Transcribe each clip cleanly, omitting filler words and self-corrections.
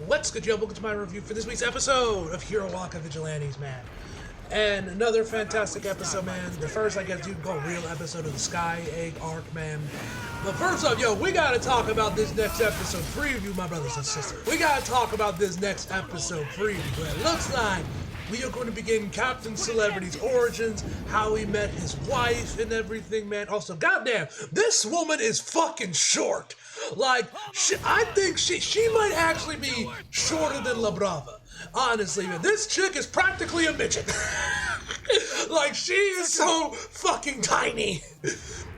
What's good, y'all? Welcome to my review for this week's episode of Hiroaka Vigilantes, man. And another fantastic episode, man. The first, I guess you can call real episode of the Sky Egg arc, man. But first up, yo, we gotta talk about this next episode preview, my brothers and sisters. We gotta talk about this next episode preview. It looks like we are going to be getting Captain Celebrity's origins, how he met his wife and everything, man. Also, goddamn, this woman is fucking short. Like, I think she might actually be shorter than La Brava. Honestly, man, this chick is practically a midget. Like, she is so fucking tiny.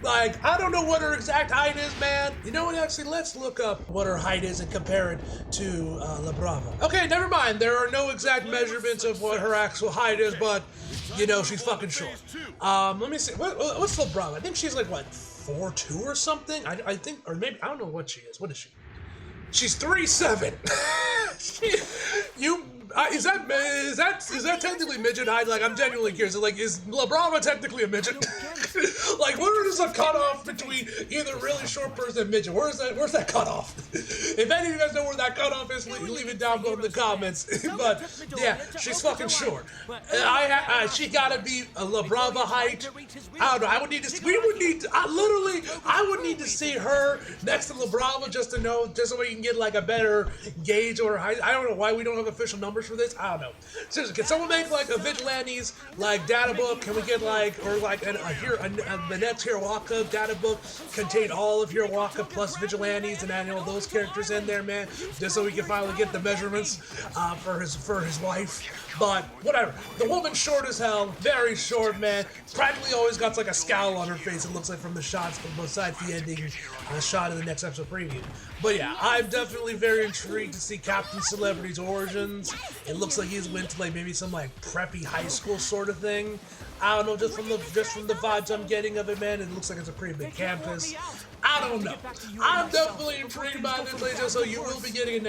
Like, I don't know what her exact height is, man. You know what, actually, let's look up what her height is and compare it to La Brava. Okay, never mind. There are no exact measurements of what her actual height is, but, you know, she's fucking short. Let me see. What's La Brava? I think she's like, what, 4'2" or something? I think, or maybe, I don't know what she is. What is she? She's 3'7". Is that technically midget height? Like, I'm genuinely curious. Like, is La Brava technically a midget? Like, where is the cutoff between either really short person and midget? Where's that cutoff? If any of you guys know where that cutoff is, leave it down below in the comments. But yeah, she's fucking short. She gotta be a La Brava height. I don't know. I would need to see her next to La Brava just to know, just so we can get like a better gauge or height. I don't know why we don't have official numbers for this. I don't know. Seriously, can someone make like a Vigilantes like data book? Can we get like, or like the next Hiroaka data book contain all of Hiroaka plus Vigilantes and add all those characters in there, man, just so we can finally get the measurements for his wife. But whatever. The woman's short as hell, very short, man. Practically always got like a scowl on her face. It looks like from the shots, besides the ending shot of the next episode preview. But yeah, I'm definitely very intrigued to see Captain Celebrity's origins. It looks like he's went to like maybe some like preppy high school sort of thing. I don't know, just from the vibes I'm getting of it, man. It looks like it's a pretty big campus. I don't know. I'm definitely intrigued by this, later, so you will be getting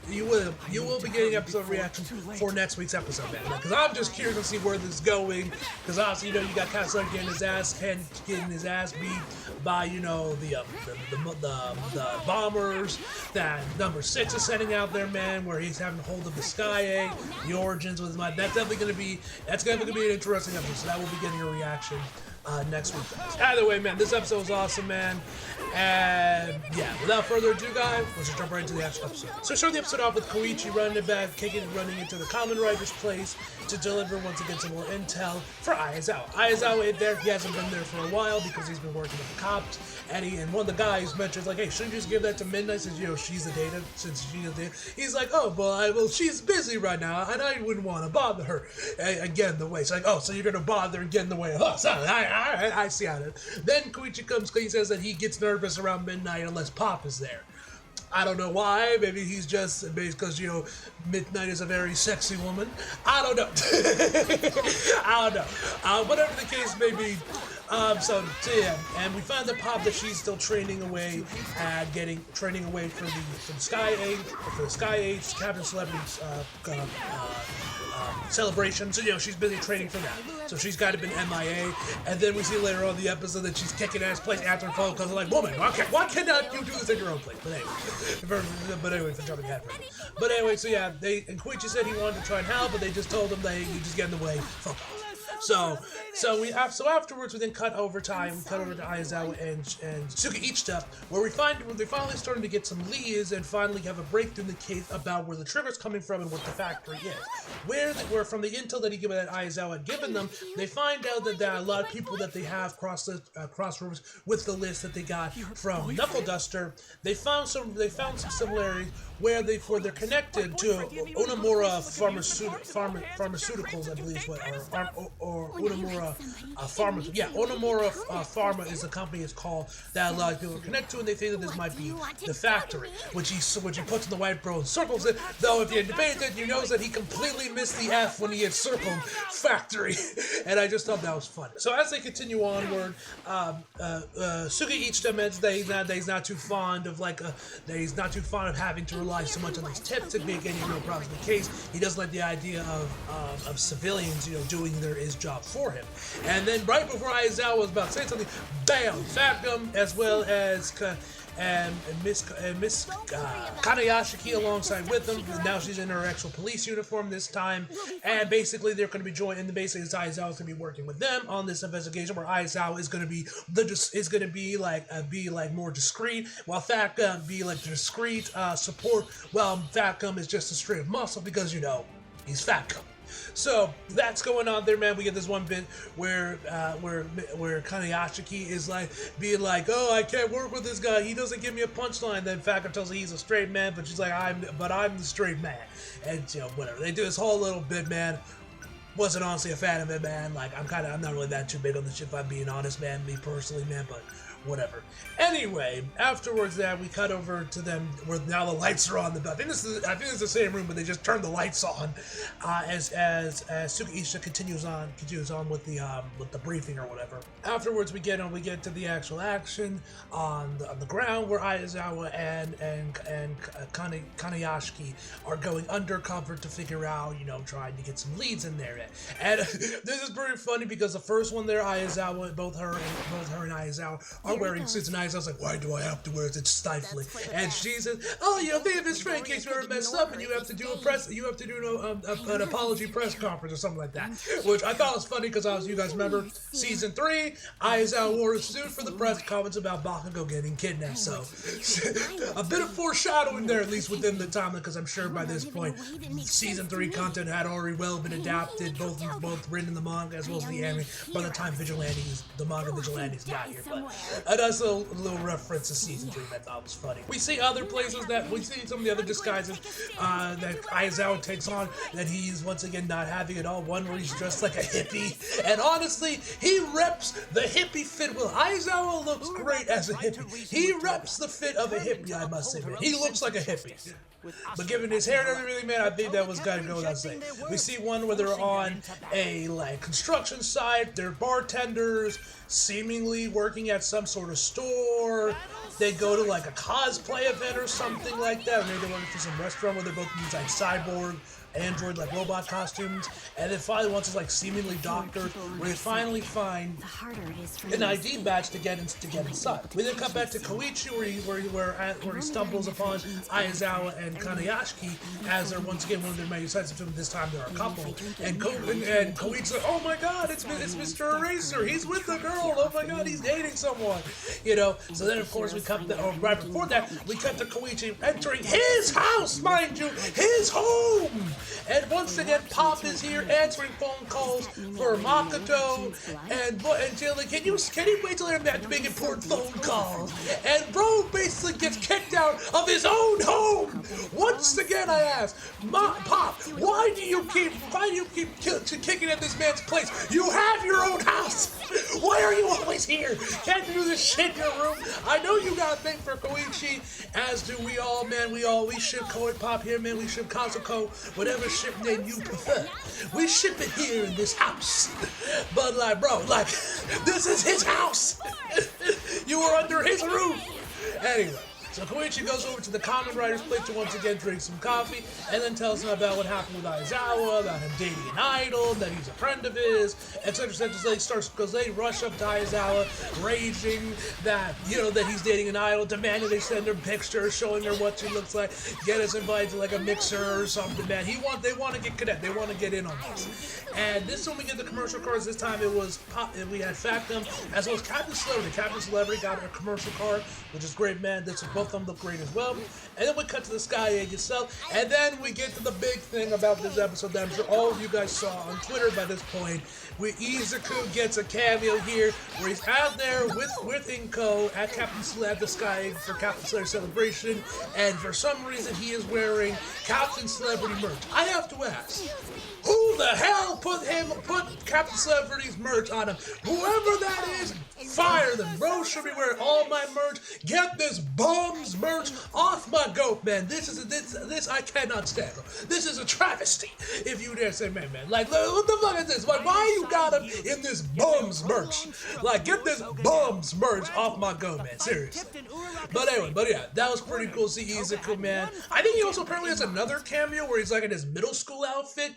you will be getting episode reaction for next week's episode, man. Because I'm just curious to see where this is going. Because obviously, you know, you got Captain getting his ass beat by, you know, the bombers that number 6 is sending out there, man, where he's having hold of the Sky Egg. The origins was my. That's definitely gonna be an interesting episode. So that will be getting a reaction next week. Either way, man, this episode was awesome, man. And yeah, without further ado, guys, let's just jump right into the actual episode. So start the episode off with Koichi running into the Kamen Rider's place to deliver once again some more intel for Aizawa. Aizawa is there. He hasn't been there for a while because he's been working with the cops. And one of the guys mentions like, hey, shouldn't you just give that to Midnight since, you know, she's the data, since she's the data. He's like, oh, well, she's busy right now, and I wouldn't want to bother her and get in the way. It's like, oh, so you're gonna bother and get in the way of us? I see how it is. Then Koichi comes, he says that he gets nervous around midnight unless Pop is there. I don't know why. Maybe he's just because, you know, Midnight is a very sexy woman. I don't know. I don't know. Whatever the case may be. So yeah, and we find that Pop that she's still training away for the Sky Age Captain Celebrity's celebration. So, you know, she's busy training for that. So she's got to been MIA. And then we see later on the episode that she's kicking ass place after her phone because they're like, woman, why cannot you do this in your own place? But anyway, for jumping ahead. But anyway, so yeah, and Koichi said he wanted to try and help, but they just told him that you just get in the way. Fuck off. So afterwards we then cut over to Aizawa and Suga Ichita, where they're finally starting to get some leads and finally have a breakthrough in the case about where the trigger's coming from and what the factory is. Where from the intel that Aizawa had given them, they find out that there are a lot of people that they have crossroads with the list that they got from Knuckle Duster. They found some similarities where they're connected to Onamura Pharmaceuticals, I believe is what, or Onamura Pharma. Yeah, Onamura Pharma is the company it's called that a lot of people are connected to, and they think that this might be the factory, which he puts in the white bro and circles it. Though if you debate it, you notice that he completely missed the F when he had circled factory, and I just thought that was fun. So as they continue onward, Suga Ichita mentions that he's not too fond of having to rely so much on these tips to make any real problems in the case. He doesn't like the idea of civilians, you know, doing his job for him. And then right before Aizawa was about to say something, bam, Factum as well as Miss Kanayashiki alongside with them. Now she's in her actual police uniform this time, and basically they're going to be joined. And basically, Aizawa is going to be working with them on this investigation, where Aizawa is going to be more discreet, while Fat Gum be like discreet support. While Fat Gum is just a straight of muscle because he's Fat Gum. So that's going on there, man. We get this one bit where Kanayashiki is being like, oh, I can't work with this guy. He doesn't give me a punchline. Then Fat Gum tells her he's a straight man, but she's like, I'm the straight man. And whatever. They do this whole little bit, man. Wasn't honestly a fan of it, man. I'm not really that too big on the shit, if I'm being honest, man. Me personally, man, but whatever. Anyway, afterwards that we cut over to them where now the lights are on. I think this is the same room, but they just turned the lights on as Tsukisha continues on with the briefing or whatever. Afterwards we get to the actual action on the ground where Aizawa and Kanayashiki are going undercover to figure out, trying to get some leads in there. And this is pretty funny because the first one there, Aizawa, both her and Aizawa are wearing suits, and Aizawa's like, why do I have to wear it? It's stifling. And she says, oh, think of this straight in case you ever messed up and you have to do an apology press conference or something like that. Which I thought was funny because you guys remember season 3, Aizawa wore a suit for the press conference about Bakugo getting kidnapped. So a bit of foreshadowing there, at least within the timeline, because I'm sure by this point season 3 content had already well been adapted, both written in the manga as well as the anime, by the time the manga Vigilantes got here. But that's a little reference to season 3 that I thought was funny. We see other places we see some of the other disguises that Aizawa takes on that he's once again not having at all. One where he's dressed like a hippie, and honestly, he reps the hippie fit well. Aizawa looks great as a hippie. He reps the fit of a hippie, I must say, man. He looks like a hippie. But given his hair and everything, man, I think that was gotta go without saying. We see one where they're on a construction site. They're bartenders, seemingly working at some sort of store. They go to a cosplay event or something like that. Or maybe they're working for some restaurant where they're both using cyborg, android, robot costumes. And then finally, once it's seemingly doctored, where they finally find an ID badge to get inside. We then cut back to Koichi where he stumbles upon Aizawa and Kanayashiki as they're once again one of their many sides of him. This time they're a couple. And Koichi's like, oh my god, it's Mr. Eraser. He's with the girl. Oh my god, he's dating someone. So then of course right before that, we cut to Koichi entering his house, mind you, his home. And once again, Pop is here answering phone calls for Makoto and Jilly. Can you wait till they're making important phone calls? And bro basically gets kicked out of his own home. Once again, I ask, Pop, why do you keep kicking at this man's place? You have your own house. Why are you always here? Can't you do this shit in your room? I know you got a thing for Koichi, as do we all, man. We ship Pop here, man. We ship Kazuko, whatever ship name you prefer. We ship it here in this house. But bro, this is his house. You are under his roof. Anyway. So Koichi goes over to the common writer's place to once again drink some coffee, and then tells him about what happened with Aizawa, about him dating an idol, that he's a friend of his, etc. Because they rush up to Aizawa, raging that he's dating an idol, demanding they send her pictures showing her what she looks like, get us invited to a mixer or something, man. They want to get connected. They want to get in on this. And this one we get the commercial cards. This time we had Factum as well as Captain Celebrity. Captain Celebrity got a commercial card, which is great, man. Both of them look great as well. And then we cut to the Sky Egg itself. And then we get to the big thing about this episode that I'm sure all of you guys saw on Twitter by this point. Izuku gets a cameo here where he's out there with Inko at the Sky Egg for Captain Celebrity Celebration. And for some reason he is wearing Captain Celebrity merch. I have to ask, who the hell put Captain Celebrity's merch on him? Whoever that is, fire them. Bro should be wearing all my merch. Get this bum's merch off my goat, man. This I cannot stand. This is a travesty, if you dare say, man. What the fuck is this? Why you got him in this bum's merch? Get this bum's merch off my goat, man. Seriously. But yeah, that was pretty cool to see Izuku, man. I think he also apparently has another cameo where he's in his middle school outfit,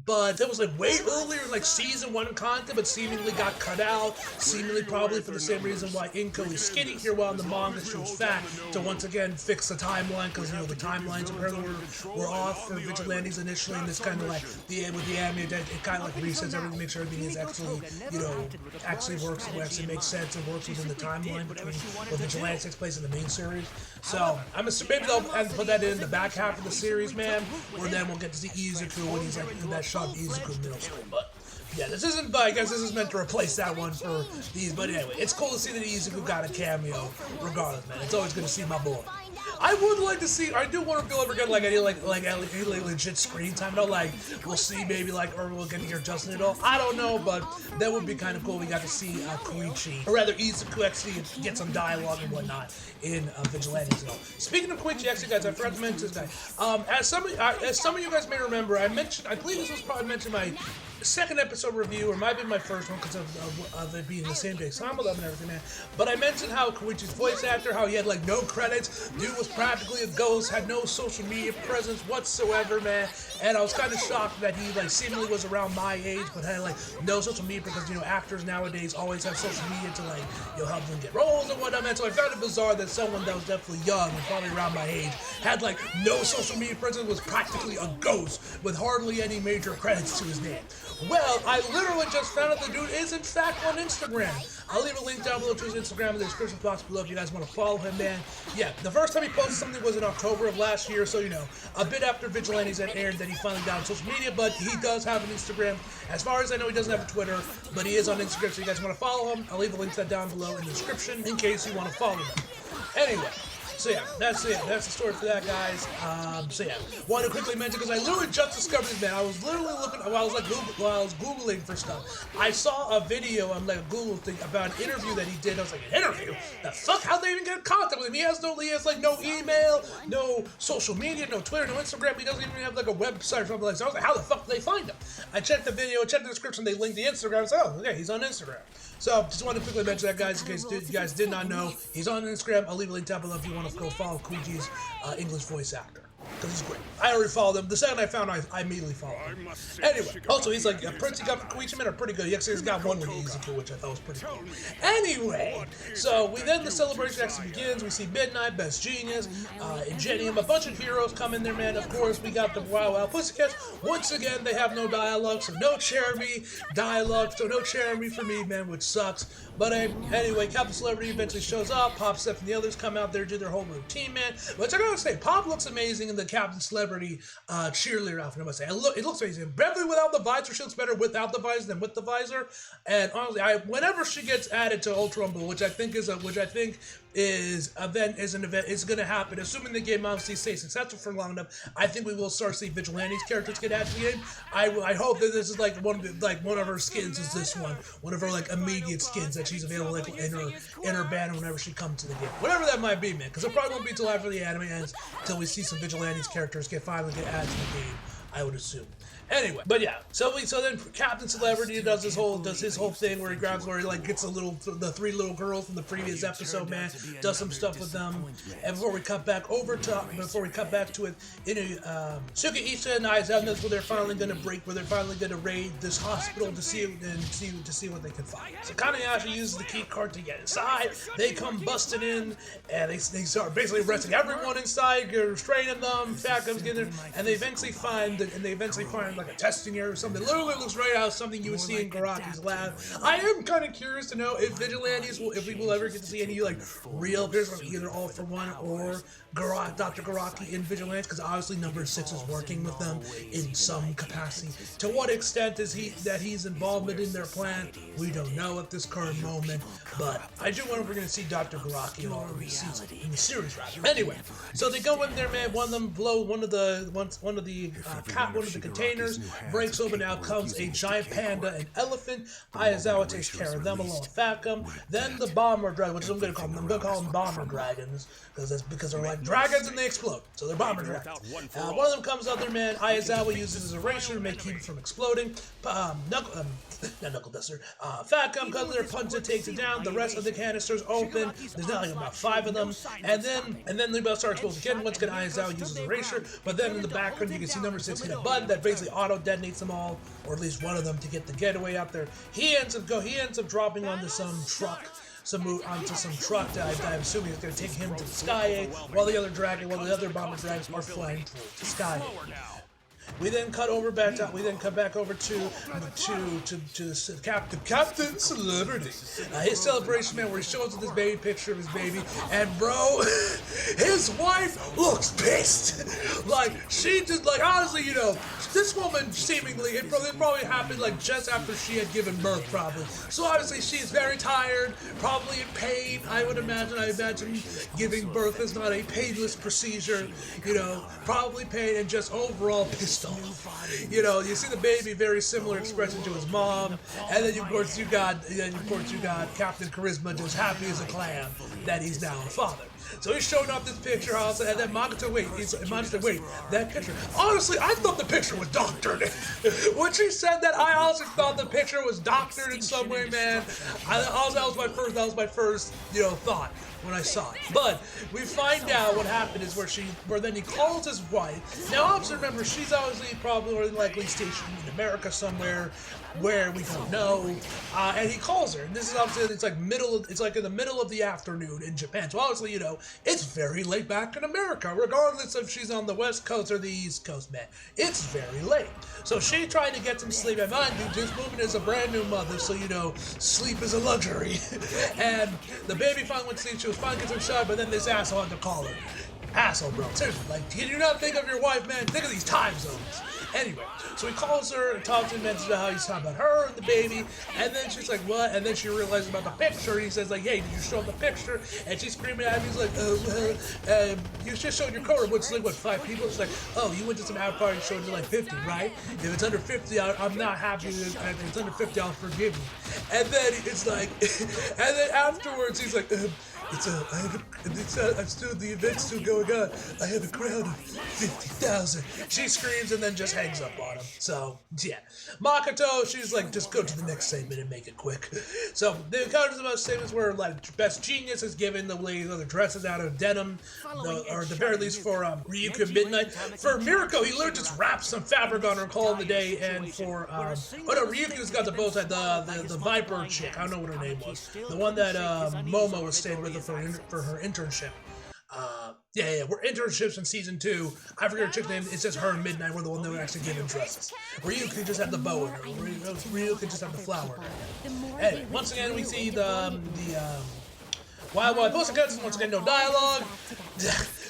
but that was way earlier, season 1 content, but seemingly got cut out, seemingly probably probably for the same reason why Inko is skinny here while in the manga she was fat, to once again fix the timeline, because, you know, the timelines apparently were off for Vigilantes initially, and this kind of like, with the anime, it kind of like resets everything, makes sure everything is actually, you know, actually works, actually makes sense, and works within the timeline between what Vigilantes takes place in the main series. So, I'm assuming maybe they'll put that in the back half of the series, man, or then we'll get to see Izuku when he's like in that shot of Izuku in middle school, but yeah, this isn't, I guess this is meant to replace that one for these, but anyway, it's cool to see that Izuku got a cameo, regardless, man. It's always good to see my boy. I would like to see, I do wonder if they'll ever get like any legit screen time, though, like, we'll see maybe like, or we'll get to hear Justin at all, I don't know, but that would be kind of cool. We got to see Koichi, or rather Izuku actually get some dialogue and whatnot in Vigilantes and all. Speaking of Koichi, actually guys, I forgot to mention this guy, as some of you guys may remember, I believe this was probably mentioned in my second episode review, or might be my first one because of it being the same day Samalum and everything, man. But I mentioned how Koichi's voice actor, how he had like no credits, dude was practically a ghost, had no social media presence whatsoever, man. And I was kind of shocked that he like seemingly was around my age, but had like no social media, because, you know, actors nowadays always have social media to like, you know, help them get roles and whatnot, man. So I found it bizarre that someone that was definitely young and probably around my age had like no social media presence, was practically a ghost with hardly any major credits to his name. Well, I literally just found out the dude is in fact on Instagram. I'll leave a link down below to his Instagram in the description box below if you guys want to follow him, man. Yeah, the first time he posted something was in October of last year, so, you know, a bit after Vigilantes had aired that he finally got on social media, but he does have an Instagram. As far as I know, he doesn't have a Twitter, but he is on Instagram, so you guys want to follow him. I'll leave a link to that down below in the description in case you want to follow him. Anyway. So yeah, that's it. That's the story for that, guys. So yeah, want to quickly mention, because I literally just discovered this, man. I was literally looking while I was googling for stuff. I saw a video on like a Google thing about an interview that he did. I was like, an interview? The fuck? How'd they even get in contact with him? He has like no email, no social media, no Twitter, no Instagram. He doesn't even have like a website or something like that. So I was like, how the fuck did they find him? I checked the video, checked the description. They linked the Instagram. So oh, okay, he's on Instagram. So just wanted to quickly mention that, guys, in case you guys did not know. He's on Instagram. I'll leave a link down below if you want to go follow Koichi's English voice actor, because he's great. I already followed him. The second I found him, I immediately followed him. Anyway, also, he's like, the prints he got for Koichi, man, are pretty good. He actually got one with Izuku, which I thought was pretty cool. Anyway, so the celebration actually begins. We see Midnight, Best Genius, Ingenium, a bunch of heroes come in there, man. Of course, we got the Wow Wow Pussycats. Once again, they have no dialogue, so no Jeremy dialogue, so no Jeremy for me, man, which sucks. But anyway, Captain Celebrity eventually shows up. Pop, Steph, and the others come out there, do their whole routine, man. Which I gotta say, Pop looks amazing in the Captain Celebrity cheerleader outfit, I must say. It looks amazing. Definitely without the visor, she looks better without the visor than with the visor. And honestly, whenever she gets added to Ultra Rumble, which I think is going to happen, assuming the game obviously stays successful for long enough, I think we will start seeing Vigilantes characters get added to the game. I hope that this is like one of her skins is this one of her like immediate skins that she's available like in her banner whenever she comes to the game. Whatever that might be, man, because it probably won't be until after the anime ends until we see some Vigilantes characters finally get added to the game, I would assume. Anyway, but yeah, so then Captain Celebrity does his whole thing where he like gets the three little girls from the previous episode, man, does some stuff with them. And before we cut back to it, Suki and Aizawa, that's where they're finally gonna raid this hospital to see what they can find. So Kaneyashi uses the key card to get inside. They come busting in, and they start basically arresting everyone inside, restraining them. Fat comes in there, and they eventually find like a testing area or something. Literally looks right out of something you would see in Garaki's lab. I am kind of curious to know if we will ever get to see any like real appearances from either All For One or Dr. Garaki in Vigilantes, because obviously number 6 is working with them in some capacity. To what extent is he's involvement in their plan, we don't know at this current moment, but I do wonder if we're going to see Dr. Garaki in the series rather. Anyway, so they go in there, man. One of them blow one of the containers, breaks open. Out comes a giant panda, an elephant. Aizawa takes care of them along with Fatcom. Then the bomber dragon, which I'm going to call them bomber dragons, because they're like dragons and they explode, so they're bomber dragons. One of them comes out there, man. Aizawa uses his eraser to keep it from exploding. Knuckle Duster. Fatcom comes there, punches it, takes it down. The rest of the canisters open. There's not like about 5 of them, and then they both start exploding again. Once again, Aizawa uses his eraser, but then in the background you can see number 6 hit a button that basically auto detonates them all, or at least one of them, to get the getaway out there. He ends up dropping onto some truck onto some truck that I'm assuming is going to take him to the Sky Egg, while the other bomber dragons are flying towards the Sky Egg. We then cut back over to the Captain Celebrity. His celebration, man, where he shows us this baby picture of his baby, and bro, his wife looks pissed. Like, she just, like, honestly, you know, this woman seemingly, it probably happened like just after she had given birth, probably. So obviously she's very tired, probably in pain. I imagine giving birth is not a painless procedure, you know, probably pain and just overall pissed off. You know, you see the baby, very similar expression to his mom, and then of course you got Captain Charisma just happy as a clam that he's now a father. So he's showing off this picture also, and then Makoto, wait, that picture. Honestly, I thought the picture was doctored. When she said that, I also thought the picture was doctored in some way, man. That was my first, you know, thought when I saw it. But we find out what happened is where then he calls his wife. Now, obviously, remember, she's obviously probably more than likely stationed in America somewhere where we don't know, and he calls her. And this is obviously it's like in the middle of the afternoon in Japan. So obviously, you know, it's very late back in America, regardless if she's on the West Coast or the East Coast, man. It's very late. So she tried to get some sleep. And mind you, this woman is a brand new mother, so you know, sleep is a luxury. And the baby finally went to sleep. She was finally getting some shot, but then this asshole had to call her. Asshole, bro. Seriously, like, can you not think of your wife, man? Think of these time zones. Anyway, so he calls her and talks and mentions how he's talking about her and the baby, and then she's like, what? And then she realizes about the picture, and he says, like, hey, did you show him the picture? And she's screaming at him, he's like, you just showed your cohort, what's like, what, 5 people? She's like, oh, you went to some out party and showed you like 50, right? If it's under 50, I'm not happy, if it's under 50, I'll forgive you. And then it's like, and then afterwards, he's like, the event's still going on. I have a crowd of 50,000. She screams and then just hangs up on him. So, yeah. Makoto, she's like, just go to the next segment and make it quick. So, the encounters about segments where, like, Best Genius is giving the ladies other dresses out of denim, or at the very least for Ryuko Midnight. For Mirko, he literally just wraps some fabric on her, call it a day, and for, Ryuko's got the bow tie, the Viper chick, I don't know what her name was. The one that Momo was staying with for her internship. We're internships in season 2. I forget her chick's name. It says her and Midnight were the one that were actually giving dresses. Ryu could just have the bow in her. Ryu could just have the flower in her. Anyway, once again we see the Wild Post Cuts, once again no dialogue.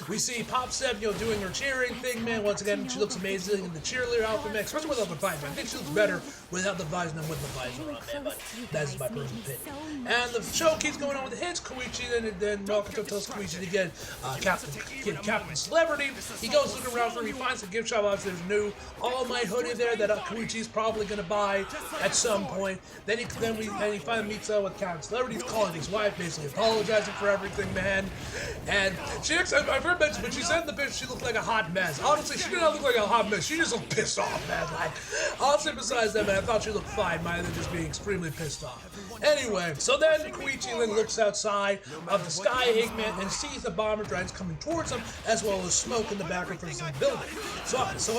We see Pop Step, you know, doing her cheering thing, man. Once again, she looks amazing in the cheerleader outfit, man, especially without the visor. I think she looks better without the visor than with the visor on, man, but that's my personal opinion. And the show keeps going on with the hits. Koichi, then Makoto tells Koichi to get Captain Celebrity. He goes looking around for him. He finds a gift shop. Obviously, there's a new All Might hoodie there that Koichi's probably going to buy at some point. Then he finally meets up with Captain Celebrity. He's calling his wife, basically apologizing for everything, man. And she looks, I've heard mention, but she said in the picture she looked like a hot mess. Honestly, she did not look like a hot mess. She just looked pissed off, man. Like, honestly, besides that, man, I thought she looked fine, rather than just being extremely pissed off. Anyway, so then Koichi then looks outside of the Sky Egg, man, and sees the bomber droids coming towards him, as well as smoke in the background from some building. So obviously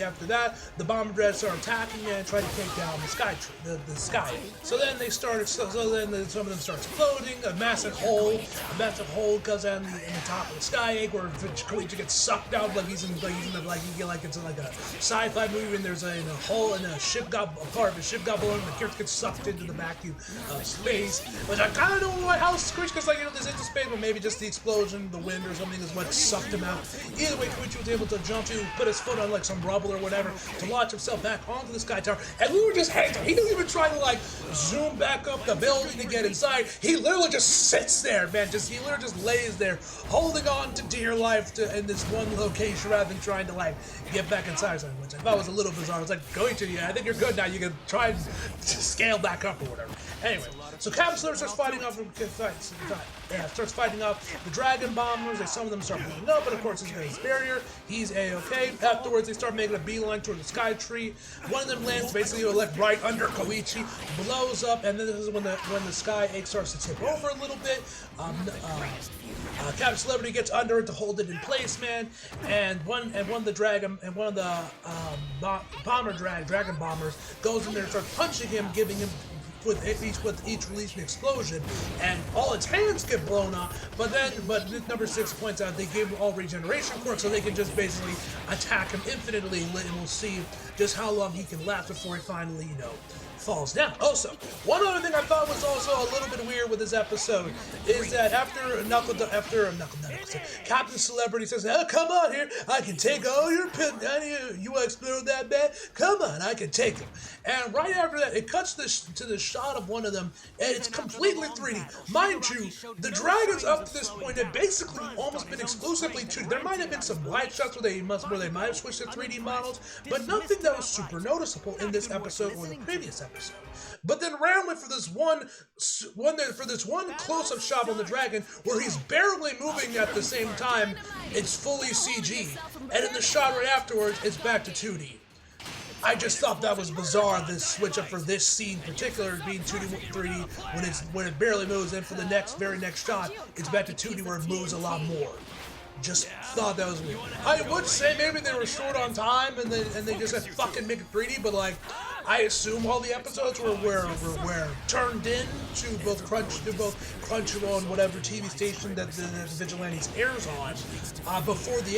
after that, the bomber droids start attacking and try to take down the Sky Egg. So then they start. So then some of them start exploding. A massive hole goes down in the top of the Sky Egg, where Koichi gets sucked out it's like a sci-fi movie, and there's a hole in a ship got blown, and the character gets sucked into the vacuum of space. Which I kind of don't know how Koichi gets this into space, but maybe just the explosion, the wind, or something is what sucked him out. Either way, Koichi was able to jump to, put his foot on like some rubble or whatever, to launch himself back onto the Sky Tower, and we were just hanging there. He doesn't even try to like zoom back up the building to get inside. He literally just sits there, man. He literally just lays there, holding on to dear life in this one location rather than trying to like get back inside something, which I thought was a little bizarre. I was like, Koichi, yeah, I think you're good now. You can try and scale back up or whatever. Anyway, so Captain Celebrity starts fighting off the dragon bombers. Some of them start blowing up, but of course he's got his barrier. He's a-okay. Afterwards, they start making a beeline toward the Sky Tree. One of them lands basically left right under Koichi, blows up, and then this is when the Sky Egg starts to tip over a little bit. Captain Celebrity gets under it to hold it in place, man. And one of the dragon bombers goes in there and starts punching him, giving him with each releasing explosion, and all its hands get blown off. But number 6 points out they gave him all regeneration quirks, so they can just basically attack him infinitely, and we'll see just how long he can last before he finally, falls down. Also, one other thing I thought was also a little bit weird with this episode is that after Captain Celebrity says, "Oh, come on here, I can take all your pin. You want to explode that bad? Come on, I can take them." And right after that, it cuts to the shot of one of them, and it's completely 3D. Mind you, the dragons up to this point have basically almost been exclusively 2D. There might have been some wide shots where they might have switched to 3D models, but nothing that was super noticeable in this episode or the previous episode. But then randomly for this one close-up shot on the dragon where he's barely moving at the same time, it's fully CG, and in the shot right afterwards, it's back to 2D. I just thought that was bizarre, this switch up for this scene in particular being 2D 3D when it barely moves, and for the very next shot, it's back to 2D where it moves a lot more. Just thought that was weird. I would say maybe they were short on time and they just said fucking make it 3D, but like I assume all the episodes were turned in to both Crunchyroll and whatever TV station that the Vigilantes airs on before its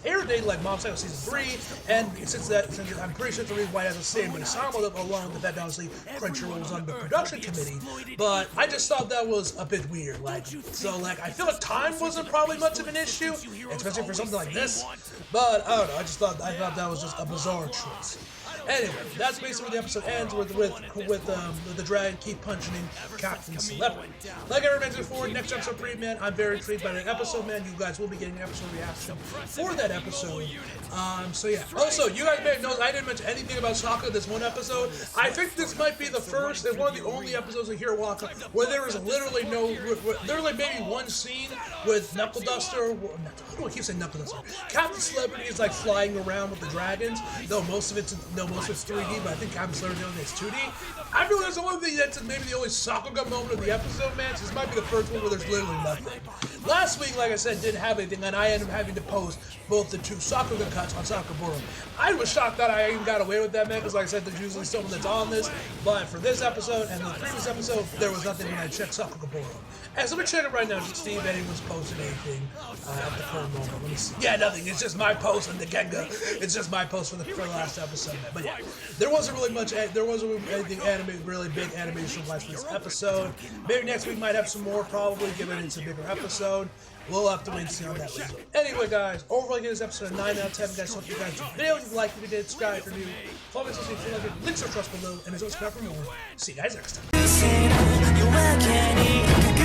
air date, like Mob Psycho season 3, and since I'm pretty sure the reason why it has the same ensemble along with that, obviously Crunchyroll was on the production committee, but I just thought that was a bit weird. I feel like time wasn't probably much of an issue, especially for something like this, but I don't know, I thought that was just a bizarre choice. Anyway, that's basically where the episode ends with the dragon keep punching in Captain Celebrity. Like I mentioned before, next episode preview, man, I'm very intrigued by that episode, man. You guys will be getting an episode reaction for that episode. So yeah. Also, you guys may have noticed I didn't mention anything about Sokka this one episode. I think this might be the first and one of the only episodes of Hero Waka where there is literally maybe one scene with Knuckle Duster. How do I keep saying Knuckle Duster? Captain Celebrity is like flying around with the dragons, though most of it's 3D, but I think Captain Celebrity is 2D. I feel that's the one thing that's maybe the only Sakuga moment of the episode, man. So this might be the first one where there's literally nothing. Last week, like I said, didn't have anything, and I ended up having to post both the 2 Sakuga cuts on Sakaburo. I was shocked that I even got away with that, man, because like I said, there's usually someone that's on this, but for this episode and the previous episode, there was nothing when I checked Sakaburo. And so we're checking right now to see if anyone's posted anything at the current moment. Let me see. Yeah, nothing. It's just my post and the Genga. It's just my post for the last episode, man. But yeah, there wasn't really anything really big animation-wise for this episode. Maybe next week might have some more, probably, given it's a bigger episode. We'll have to wait and see on that result. Anyway, guys, overall, this episode of 9 out of 10. Guys, hope you guys enjoyed the video. If you liked it, if you did, subscribe if you're new. Follow me on social media if you like it. Links are trust below. And as always, subscribe for more. See you guys next time.